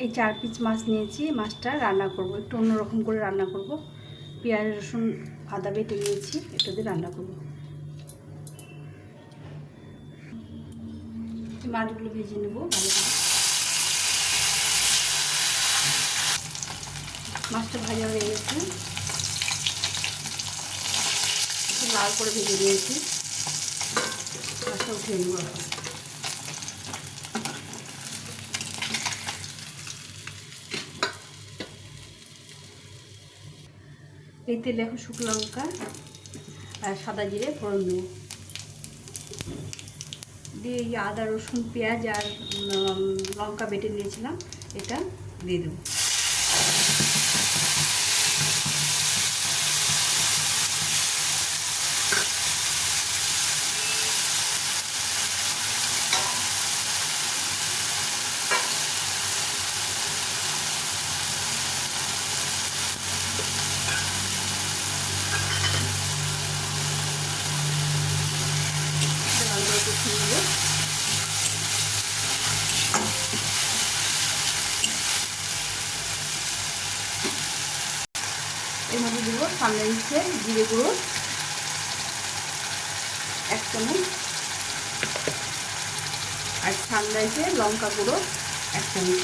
এই 4 পিস মাছ নিয়েছি। মাছটা রান্না করব, একটু অন্যরকম করে রান্না করব। পেঁয়াজ রসুন আদা বেটে নিয়েছি, এটা দিয়ে রান্না করব। মাছগুলো ভেজে নেব ভালো করে। মাছটা ভাজা হয়ে গেছে, লাল করে ভেজে নিয়েছি। মাছটা উঠিয়ে নেব। এই তেলে এখন শুকনো লঙ্কা আর সাদা জিরে ফোড়ন দেবো, দিয়ে এই আদা রসুন পেঁয়াজ আর লঙ্কা বেটে নিয়েছিলাম, এটা দিয়ে দেবো। ভালো করে কষিয়ে নেবো। এর মধ্যে দেবো সামনে নিচ্ছে জিরে গুঁড়ো 1 চামচ, আর সানরাইসে লঙ্কা গুঁড়ো 1 চামচ,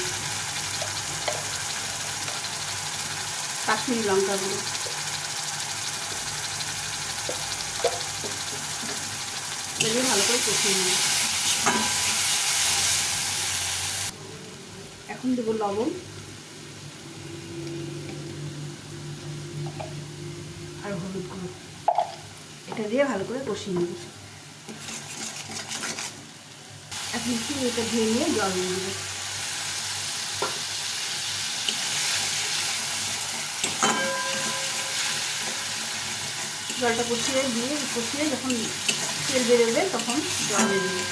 কাশ্মীরি লঙ্কা গুঁড়ো। এগুলো ভালো করে কষিয়ে নেব। এখন দেবো লবণ আর হলুদ গুঁড়ো, এটা দিয়ে ভালো করে কষিয়ে নেব। এখন একটু এটা ধুয়ে নিয়ে জল দিয়ে দেবো। জলটা কষিয়ে যখন তেল বেরোবে তখন জল দিয়ে দেবো।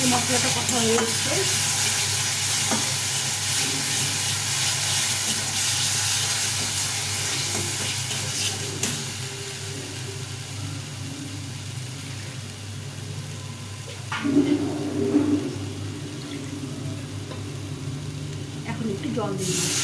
এই মশলাটা কষা হয়ে এসছে, এখন একটু জল দিয়ে দেবো।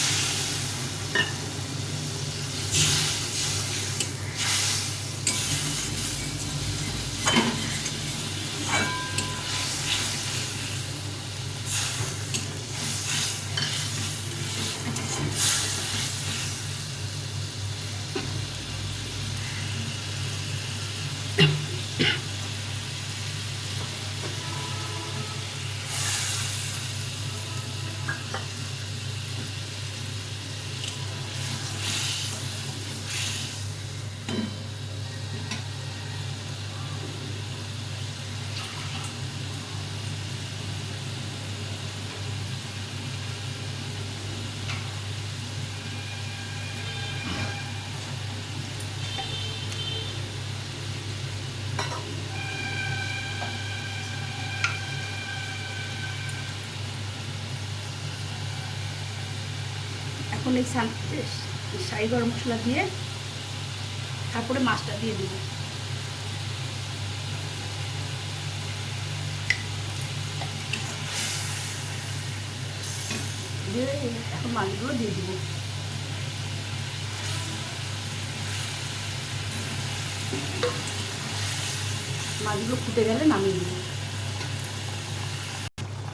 এখন এই শাহি গরম মশলা দিয়ে তারপরে মাছটা দিয়ে দেব। দিয়ে এখন মাছগুলো দিয়ে দেবো। মাছগুলো ফুটে গেলে নামিয়ে দেবো।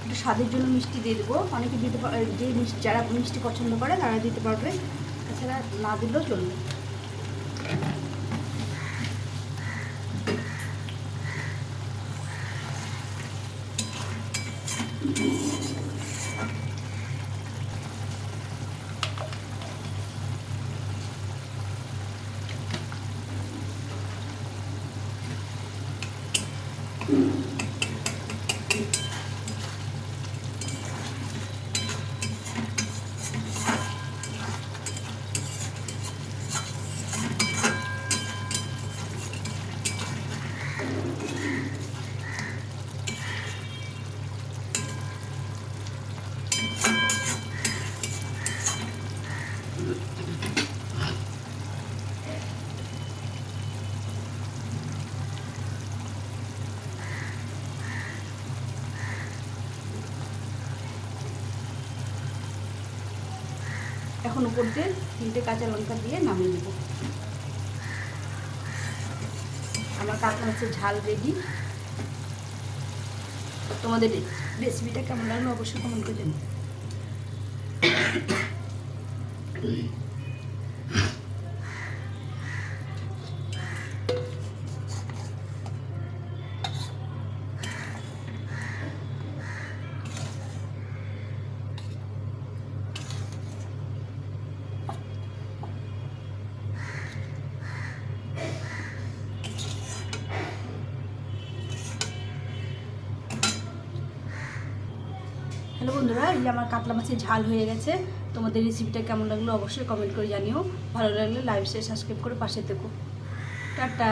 একটু স্বাদের জন্য মিষ্টি দিয়ে দেবো। অনেকে দিতে পারে, যে যারা মিষ্টি পছন্দ করে তারা দিতে পারবে, তাছাড়া না দিলেও চলবে। এখন উপর দিয়ে 3টে কাঁচা লঙ্কা দিয়ে নামিয়ে দেবো। আমার কাতলা মাছের ঝাল রেডি। তোমাদের রেসিপিটা কেমন লাগলো অবশ্যই কমেন্ট করে জানিও। হ্যালো বন্ধুরা, এই যে আমার কাতলা মাছের ঝাল হয়ে গেছে। তোমাদের রেসিপিটা কেমন লাগলো অবশ্যই কমেন্ট করে জানিও। ভালো লাগলে লাইক শেয়ার সাবস্ক্রাইব করে পাশে থেকো। টাটা।